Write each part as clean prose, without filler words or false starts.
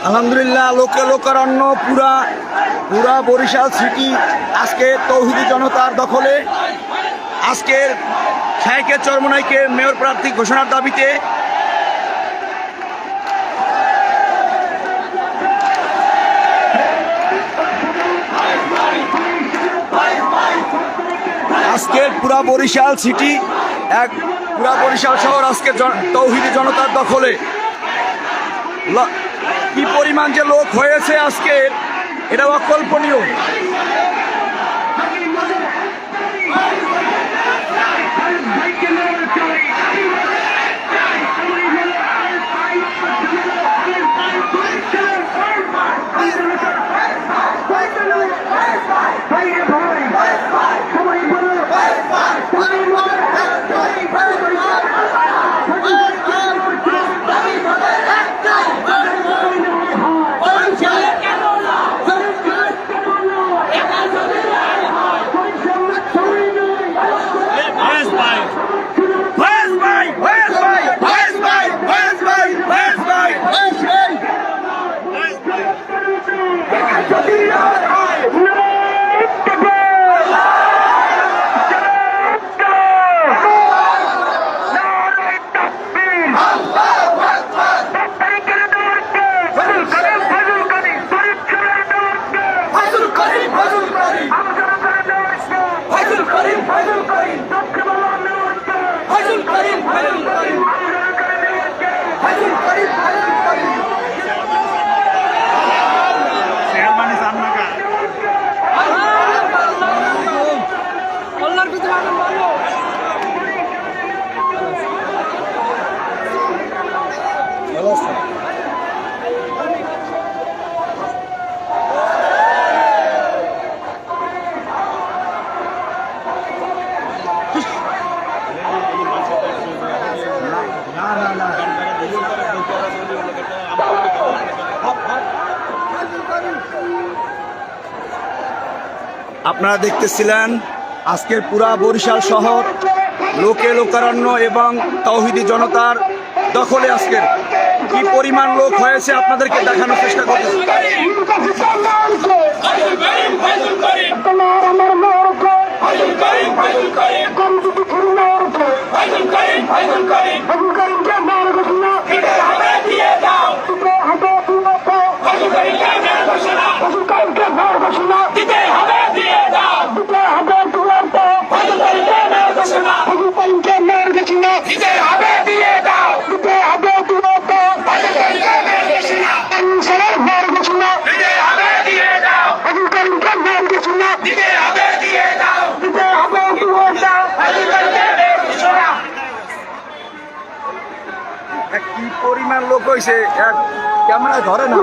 আলহামদুলিল্লাহ, লোকে লোকারণ্য পুরা বরিশাল সিটি আজকে তৌহিদি জনতার দখলে। আজকের শাইখে চরমোনাইকে মেয়র প্রার্থী ঘোষণার দাবিতে আজকের পুরা বরিশাল সিটি পুরা বরিশাল শহর আজকে তৌহিদি জনতার দখলে। কি পরিমাণ যে লোক হয়েছে আজকে, এটা অকল্পনীয়। আপনারা দেখতেছিলেন আজকের পুরা বরিশাল শহর লোকে লোকারণ্য এবং তৌহিদি জনতার দখলে। আজকের কি পরিমাণ লোক হয়েছে আপনাদেরকে দেখানোর চেষ্টা করছি। কি পরিমাণ লোক হয়েছে, ক্যামেরা ধরে না।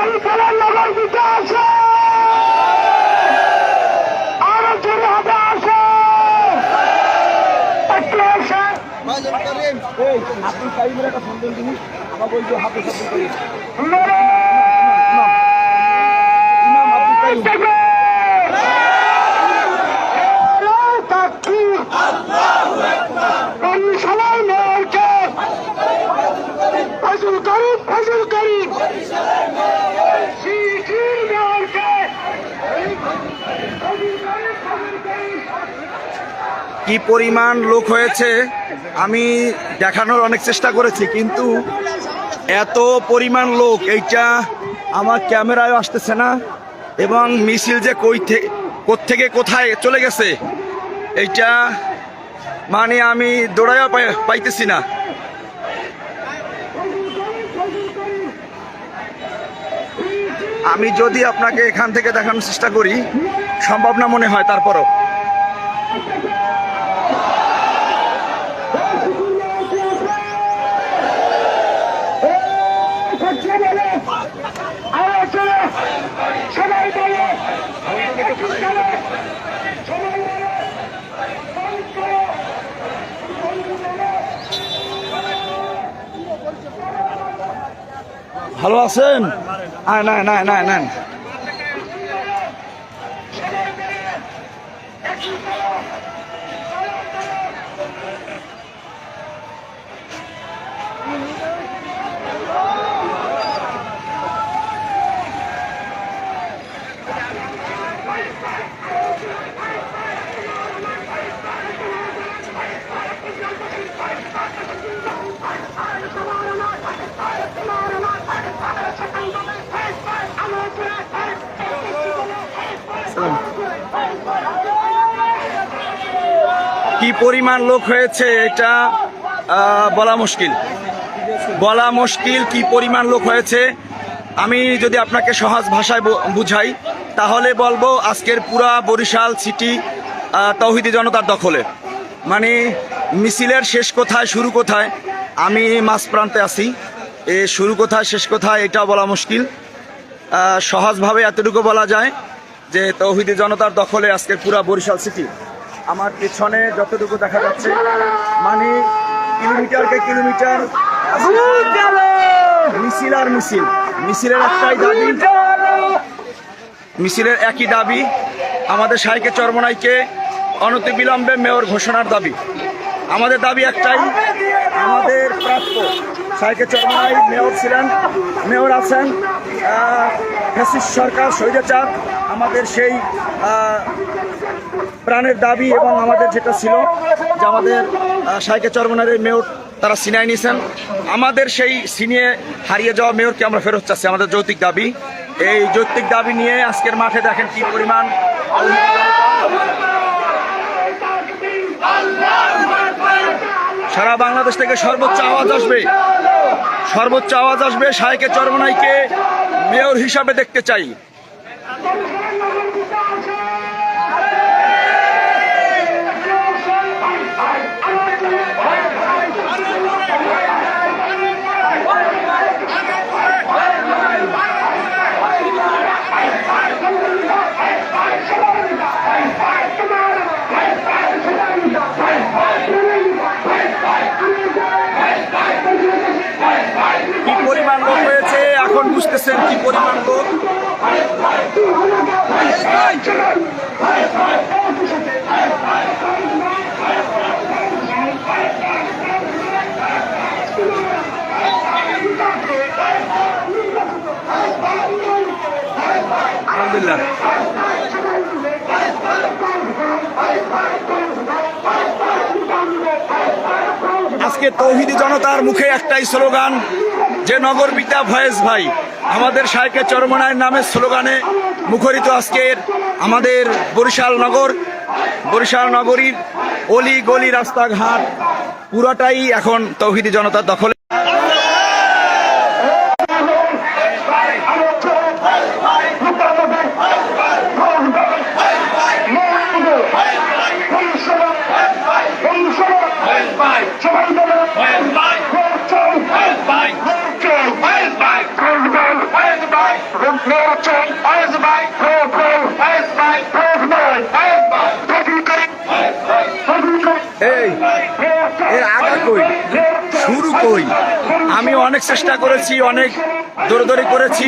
বরিশালের নগর দিতে আসে, আরো জোরে হবে আসে, একটু আসে। আব্দুল কাইমের একটা ফোন দিন, আমার বলছো হাফেজ আব্দুল কাইম। ইমাম আব্দুল কাইম। বরিশালের মেয়রকে ফজল করিম, ফজল করিম সিটির মেয়রকে কি পরিমাণ লোক হয়েছে আমি দেখানোর অনেক চেষ্টা করেছি, কিন্তু এত পরিমাণ লোক এইটা আমার ক্যামেরায় আসতেছে না, এবং মিছিল যে কোত্থেকে কোথায় চলে গেছে এইটা মানে আমি দৌড়াইয়া পাইতেছি না। আমি যদি আপনাকে এখান থেকে দেখানোর চেষ্টা করি সম্ভব না মনে হয়, তারপরও সবাই বলে ভালো আছেন? না না না না কি পরিমাণ লোক হয়েছে এটা বলা মুশকিল কি পরিমাণ লোক হয়েছে। আমি যদি আপনাকে সহজ ভাষায় বুঝাই তাহলে বলবো আজকের পুরা বরিশাল সিটি তৌহিদি জনতার দখলে। মানে মিছিলের শেষ কোথায় শুরু কোথায়, আমি মাঝ প্রান্তে আছি, এ শুরু কোথায় শেষ কোথায় এটা বলা মুশকিল। সহজভাবে এতটুকু বলা যায় যে তৌহিদি জনতার দখলে আজকের পুরা বরিশাল সিটি। আমার পেছনে যতটুকু দেখা যাচ্ছে মানে কিলোমিটারকে কিলোমিটার মিছিল আর মিছিল, মিছিলের একটাই দাবি, মিছিলের একই দাবি আমাদের শাইখে চরমোনাইকে অনতিবিলম্বে মেয়র ঘোষণার দাবি। আমাদের দাবি একটাই, আমাদের প্রাপ্য শাইখে চরমোনাই মেয়র ছিলেন, মেয়র আছেন ফ্যাসিস্ট সরকার স্বৈরাচার, আমাদের সেই প্রাণের দাবি এবং আমাদের যেটা ছিল যে আমাদের শাইখে চরমোনাইয়ের মেয়র তারা ছিনাই নিয়েছেন, আমাদের সেই ছিনিয়ে হারিয়ে যাওয়া মেয়রকে আমরা ফেরত চাচ্ছি, আমাদের যৌক্তিক দাবি। এই যৌক্তিক দাবি নিয়ে আজকের মাঠে দেখেন কি পরিমাণ। সারা বাংলাদেশ থেকে সর্বোচ্চ আওয়াজ আসবে শাইখে চরমোনাইকে মেয়র হিসাবে দেখতে চাই। কি পরিমাণ লোক হয়েছে এখন বুঝতেছেন, কি পরিমাণ লোক। আলহামদুলিল্লাহ। আজকে তৌহিদি জনতার মুখে একটাই স্লোগান যে নগর পিতা ভয়েস ভাই, আমাদের শাইখে চরমোনাইয়ের নামে স্লোগানে মুখরিত আজকের আমাদের বরিশাল নগরীর অলি গলি রাস্তাঘাট পুরোটাই এখন তৌহিদি জনতার দখলে। আমি অনেক চেষ্টা করেছি, অনেক দৌড়দৌড়ি করেছি।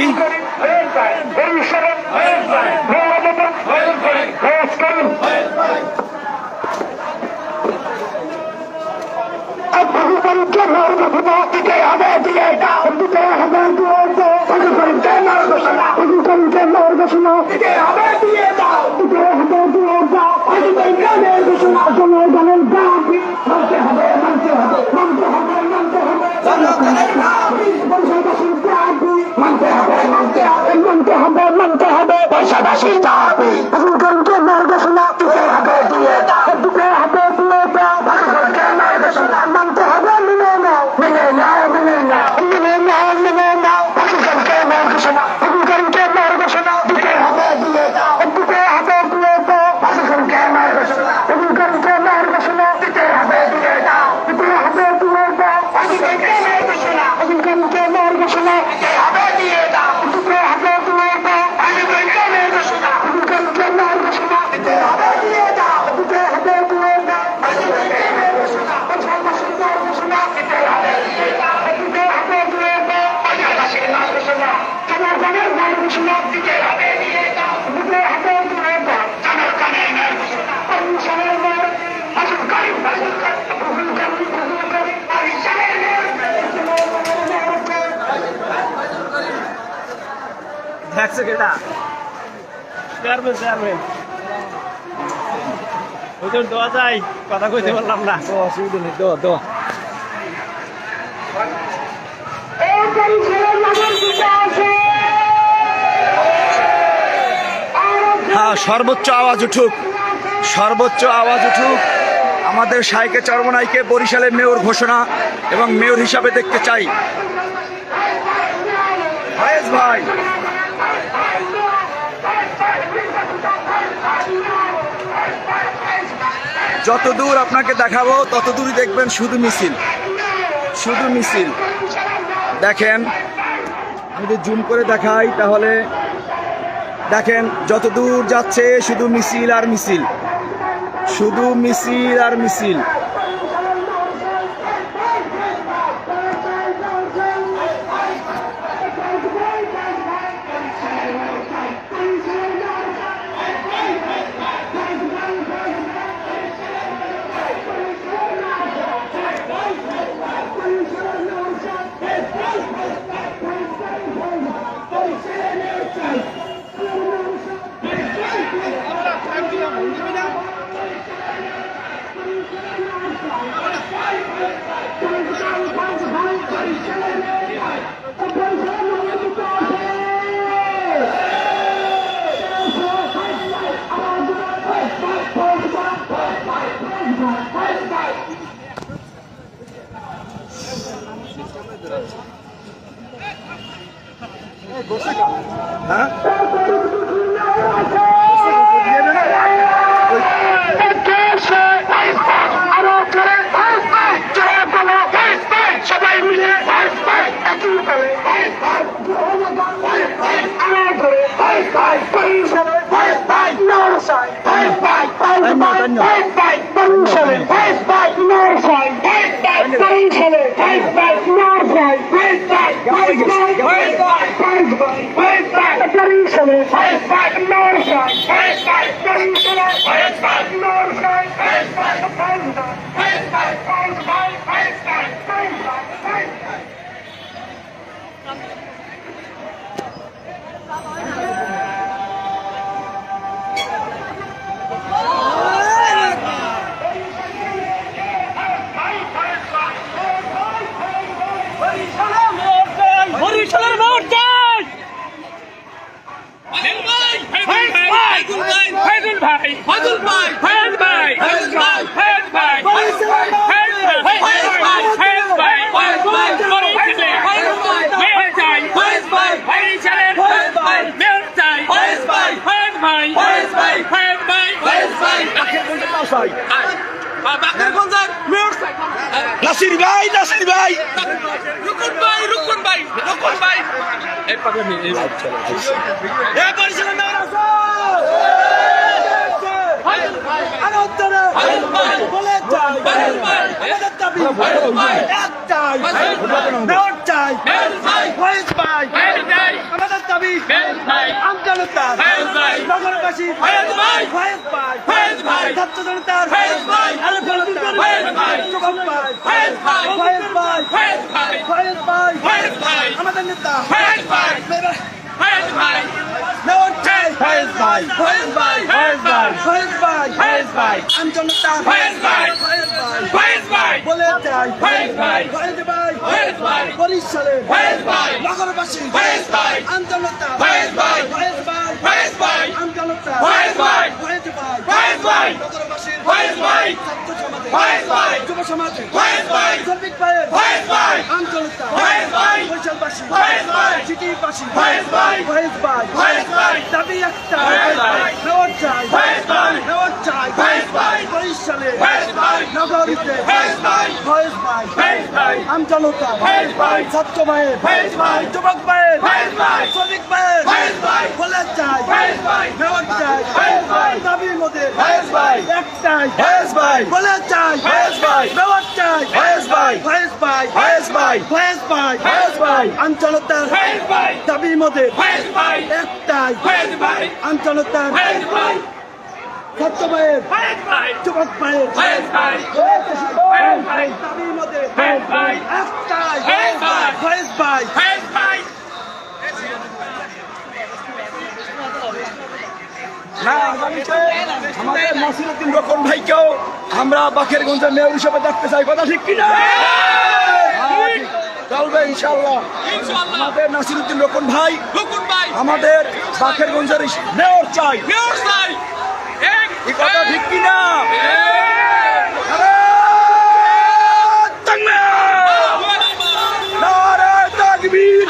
মানতে হবে দেশবাসীর দাবি আজমগঞ্জের নির্দেশনা দিতে হবে দিয়ে দাও দিতে হবে দিয়ে দাও আজমগঞ্জের নির্দেশনা মানতে হবে মেনে নাও মেনে নাও মেনে নাও মেনে নাও মেনে নাও আজমগঞ্জের নির্দেশনা আজমগঞ্জের নির্দেশনা দিতে হবে দিয়ে দাও দিতে হবে দিয়ে দাও আজমগঞ্জের নির্দেশনা আজমগঞ্জের নির্দেশনা দিতে হবে দিয়ে দাও দিতে হবে দিয়ে দাও আজমগঞ্জের নির্দেশনা আজমগঞ্জের নির্দেশনা দিতে হবে দিয়ে দাও দিতে হবে দিয়ে দাও আজমগঞ্জের নির্দেশনা আজমগঞ্জের নির্দেশনা দিতে হবে দিয়ে দাও দিতে হবে দিয়ে দাও আজমগঞ্জের নির্দেশনা আজমগঞ্জের নির্দেশনা দিতে হবে দিয়ে দাও দিতে হবে দিয়ে দাও আজমগঞ্জের নির্দেশনা জনগণের নির্দেশনা দিতে হবে দিয়ে দাও দিতে হবে দিয়ে দাও জনগণের নির্দেশনা পরিষদের আজমগঞ্জের দেখছো কেটা চেয়ারম্যান ওদের দোয়া যায় কথা কইতে পারলাম না অসুবিধা নেই দোয়া হ্যাঁ, সর্বোচ্চ আওয়াজ উঠুক, সর্বোচ্চ আওয়াজ উঠুক। আমাদের শাইকে চরমনাইকে বরিশালের মেয়র ঘোষণা এবং মেয়র হিসাবে দেখতে চাই। ফয়েজ ভাই, যত দূর আপনাকে দেখাবো তত দূরই দেখবেন শুধু মিছিল, শুধু মিছিল। দেখেন, আমি যদি জুম করে দেখাই তাহলে দেখেন যত দূর যাচ্ছে শুধু মিছিল আর মিছিল, শুধু মিছিল আর মিছিল। হ্যাঁ, সবাই মিলে নাসির ভাই, নাসির ভাই, রুকুন ভাই, রুকুন ভাই, রুকুন ভাই। এই পাগল এই এ বরিশালের মেয়র আছে। ভাই ভাই ভাই ভাই ভাই দাবি একটাই, নেওয়ার চাই ফয়েজ ভাই, আমাদের দাবি আমজনতার, নগরবাসী ফয়েজ ভাই, ছাত্র জনতার, আরো জনতার, যুবক ভাই, ফয়েজ ভাই, আমাদের নেতা নেওয়ার চাই ফয়েজ ভাই, আমজনতার, বলে চাই ফয়েজ ভাই, বরিশালে নগরবাসী আন্দোলনতা ফয়েজ ভাই, আন্দোলনতা ফয়েজ ভাই, নগরবাসীর ছাত্র সমাজে যুব সমাজে শ্রমিক ভাইয়ের আন্দোলনতা বরিশালবাসী সিটিবাসী ফয়েজ ভাই, দাবি একটা নেওয়ার চাই বরিশালে নগরীতে ফয়েজ ভাই, আমজনতা ছাত্র ভাইয়ের যুবক ভাইয়ের শ্রমিক ভাইয়ের বলে চাই নেওয়ার চাই দাবি মোদের একটাই বলে চাই নেওয়ার চাই ফয়েজ ভাই, আমজনতার দাবি মোদের একটাই আমজনতার ছাত্র ভাইয়ের যুবক ভাইয়ের দাবি মোদের একটাই ফয়েজ ভাই। না আগামীতে আমাদের নাসিরউদ্দিন রোকন ভাইকেও আমরা বাকেরগঞ্জের মেয়র হিসেবে দেখতে চাই, কথা ঠিক কিনা? চলবে ইনশাল্লাহ। আমাদের নাসিরউদ্দিন রোকন ভাই আমাদের বাকেরগঞ্জের মেয়র চাই, এই কথা ঠিক কিনা? নারায়ে তাকবীর,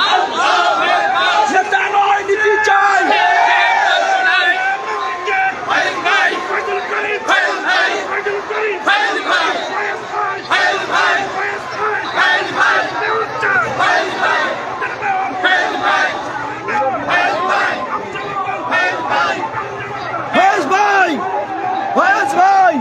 নেতা নয় নীতি চাই। ফয়েজ ভাই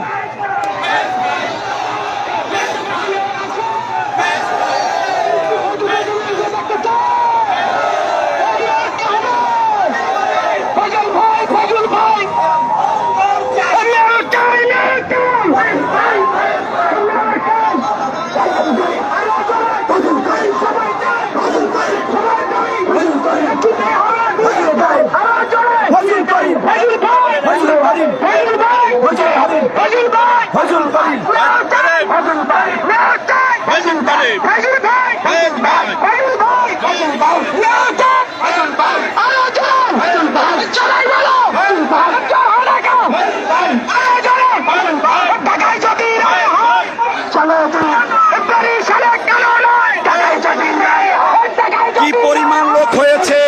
কি পরিমাণ লোক হয়েছে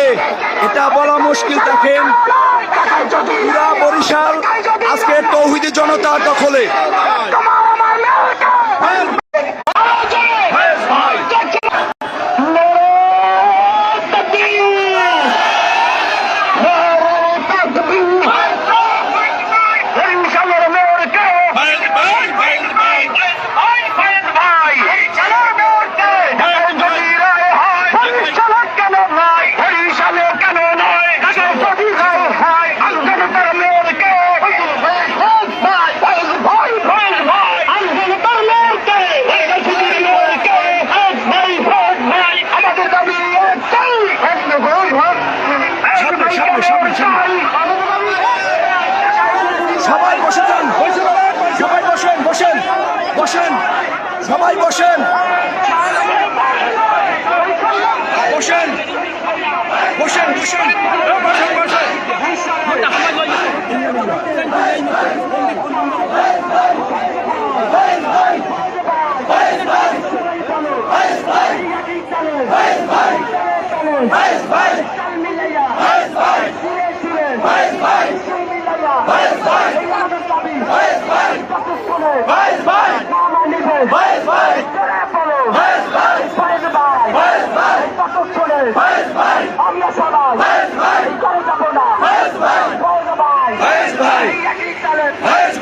এটা বলা মুশকিল। দেখেন পুরা বরিশাল আজকে তৌহিদি জনতার দখলে। সবাই বসে যান, সবাই বসেন, সবাই বসেন,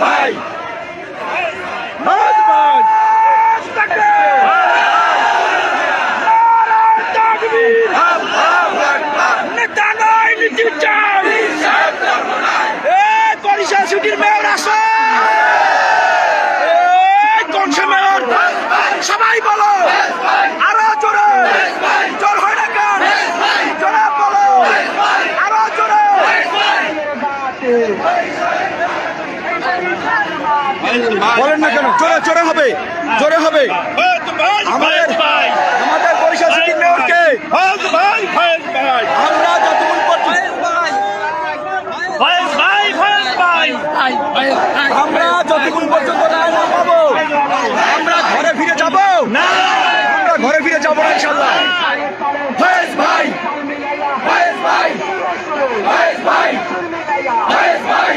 ভাই বলেন না কেন? জোরে জোরে হবে, জোরে হবে। আমাদের আমাদের বরিশাল সিটির মেয়রকে আমরা যতক্ষণ পর্যন্ত আমরা যতক্ষণ পর্যন্ত রায় না পাবো আমরা ঘরে ফিরে যাব না, আমরা ঘরে ফিরে যাবো না ইনশাল্লাহ। ফয়েজ ভাই, ফয়েজ ভাই, ফয়েজ ভাই, ফয়েজ ভাই,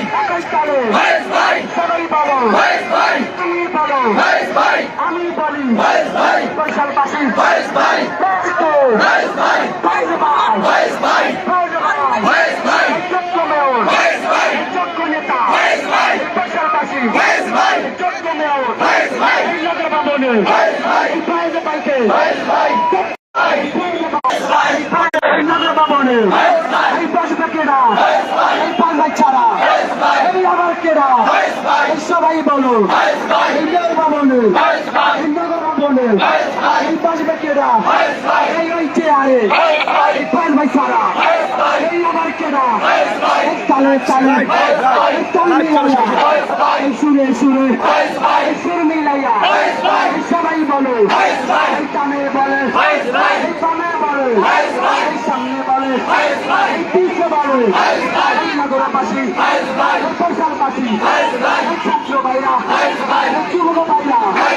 ফয়েজ ভাই, ফয়েজ ভাই, ফয়েজ ভাই, আমি বলি ফয়েজ ভাই, বরিশালবাসী ফয়েজ ভাই, ফয়েজ ভাই, ফয়েজ ভাই, ফয়েজ ভাই, ফয়েজ ভাই, ফয়েজ ভাই, যোগ্য মেয়র, ফয়েজ ভাই, যোগ্য নেতা, ফয়েজ ভাই, বরিশালবাসী ফয়েজ ভাই, যোগ্য মেয়র, ফয়েজ ভাই, এই নগর ভবনে ফয়েজ ভাই, ফয়েজ ভাইকে ফয়েজ ভাই, এই নগর ভবনে এই বসবে কেডা, এই পাঁচ ভাই ছাড়া এই আবার কেডা, এই সবাই বলো এই নগর ভবনে এই নগর ভবনে এই বসবে কেডা, এই ওই চেয়ারে এই পাঁচ ভাই ছাড়া এই আবার কেডা, এই তালে তালে এই তাল মিলাইয়া এই সুরে সুরে এই সুর মিলাইয়া এই সবাই বলো এই টানে বলে এই টানে বলে এই সামনে বলে এই পিছে বলে এই নগরবাসী এই বরিশালবাসী এই ছাত্র ভাইরা এই যুবক ভাইরা এই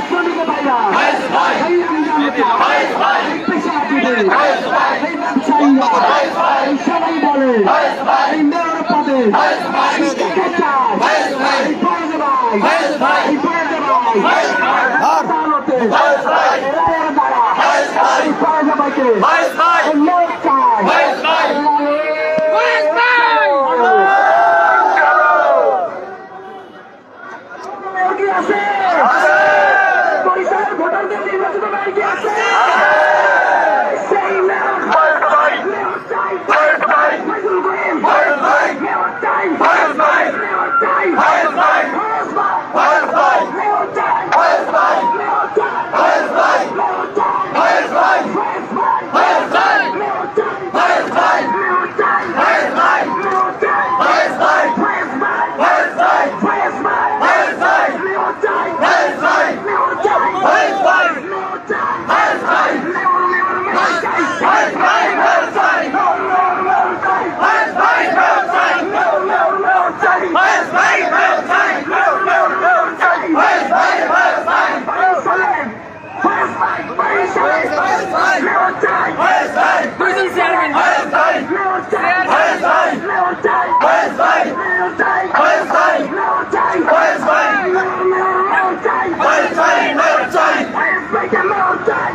শ্রমিক ভাইরা এই জনতা এই পেশাজীবী এই ব্যবসায়ীরা এই সবাই বলে এই মেয়র পদে এই কে চায় এই ফয়েজ ভাই এই ফয়েজ ভাই আদালতে রায়ের দ্বারা এই ফয়েজ ভাইকে এই মেয়র চায় মেয়র কি আছে? বরিশালের ভোটারদের নির্বাচিত মেয়র কি আছে? সেই মেয়র মেয়র চাই ফয়জুল করিম মেয়র চাই মেয়র চাই মেয়র চাই মেয়র চাই মেয়র চাই মেয়র চাই মেয়র চাই মেয়র চাই মেয়র চাই মেয়র চাই মেয়র চাই মেয়র চাই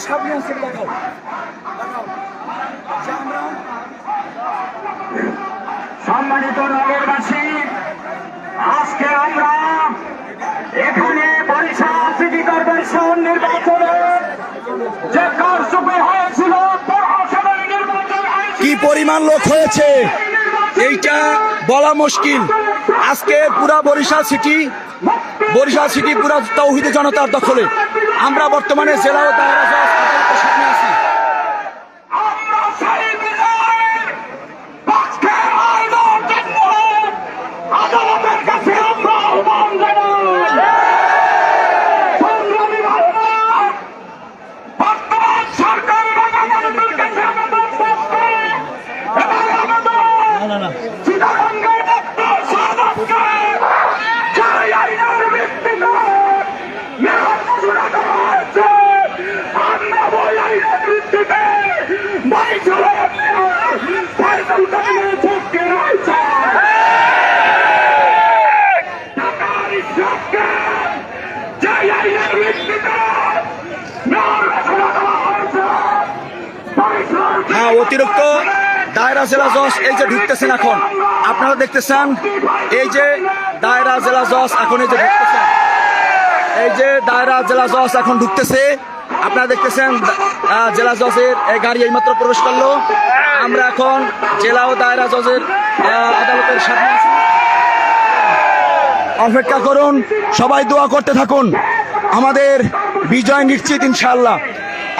সামনে আছে দেখাও সম্মানিত নগরবাসী, আজকে আমরা এখানে বরিশাল সিটি কর্পোরেশন নির্বাচনে যে কারচুপি হয়েছিল পৌরসভার নির্বাচন কি পরিমাণ লোক হয়েছে এইটা বলা মুশকিল। আজকে পুরা বরিশাল সিটি পুরা তৌহিদি জনতার দখলে। আমরা বর্তমানে জেলা ও দায়রা জজ আদালতের সামনে আছি। আদালতের কাছে আমরা আহ্বান জানাই, সংগ্রামী ভাইরা, বর্তমান সরকার এবং আদালতের কাছে আমাদের পক্ষে এবং আমাদের চিটাগাঙ্গের মুক্ত সমাজকে জয় আইনের ভিত্তিতে মেয়র অতিরিক্ত দায়রা জেলা জজ এই যে ঢুকতেছেন এখন, আপনারা দেখতেছেন এই যে দায়রা জেলা জজ এখন এই যে ঢুকতেছেন, এই যে দায়রা জেলা জজ এখন ঢুকতেছে, আপনারা দেখতেছেন জেলা জজের এই গাড়ি এইমাত্র প্রবেশ করলো। আমরা এখন জেলা ও দায়রা জজের আদালতের সামনে আছি। অপেক্ষা করুন, সবাই দোয়া করতে থাকুন, আমাদের বিজয় নিশ্চিত ইনশাআল্লাহ।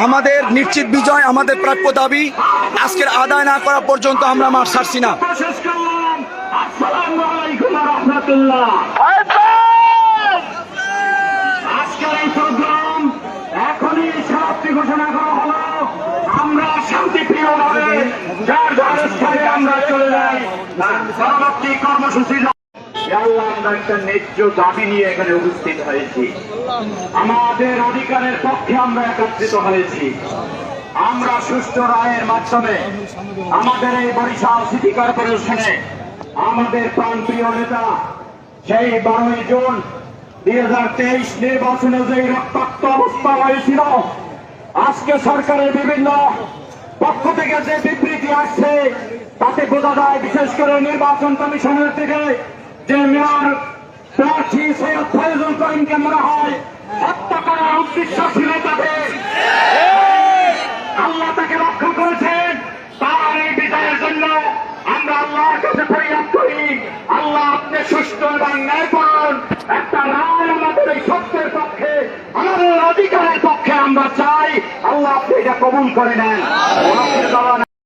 আমাদের নিশ্চিত বিজয়, আমাদের প্রাপ্য দাবি আজকের আদায় না করা পর্যন্ত আমরা মাঠ ছাড়ছি না। আসসালামু আলাইকুম ওয়া রাহমাতুল্লাহ। আজকের এই প্রোগ্রাম এখনই সমাপ্তি ঘোষণা করা হলো। আমরা শান্তিপ্রিয়ভাবে যার যার স্থানে আমরা চলে যাই পরবর্তী কর্মসূচি। আল্লাহ, আমরা একটা ন্যায্য দাবি নিয়ে এখানে উপস্থিত হয়েছি। আমাদের অধিকারের পক্ষে আমরা একত্রিত হয়েছি। আমরা সুষ্ঠু রায়ের মাধ্যমে আমাদের এই বরিশাল সিটি কর্পোরেশনে আমাদের প্রাণপ্রিয় নেতা সেই 12 জুন 2023 নির্বাচনে যে রক্তাক্ত অবস্থা হয়েছিল, আজকে সরকারের বিভিন্ন পক্ষ থেকে যে বিবৃতি আসছে তাতে বোঝা যায়, বিশেষ করে নির্বাচন কমিশনের থেকে যে মেয়র প্রার্থী সৈয়দ ফয়জুল করিমকে মনে হয় হত্যা করার উদ্দেশ্য ছিল তাদের। আল্লাহ তাকে রক্ষা করেছেন। তার এই বিজয়ের জন্য আমরা আল্লাহর কাছে ফরিয়াদ করি, আল্লাহ আপনি সুষ্ঠু এবং ন্যায়পরায়ণ একটা রায় আমাদের এই সত্যের পক্ষে, আমাদের অধিকারের পক্ষে আমরা চাই। আল্লাহ আপনি এটা কবুল করে নেন।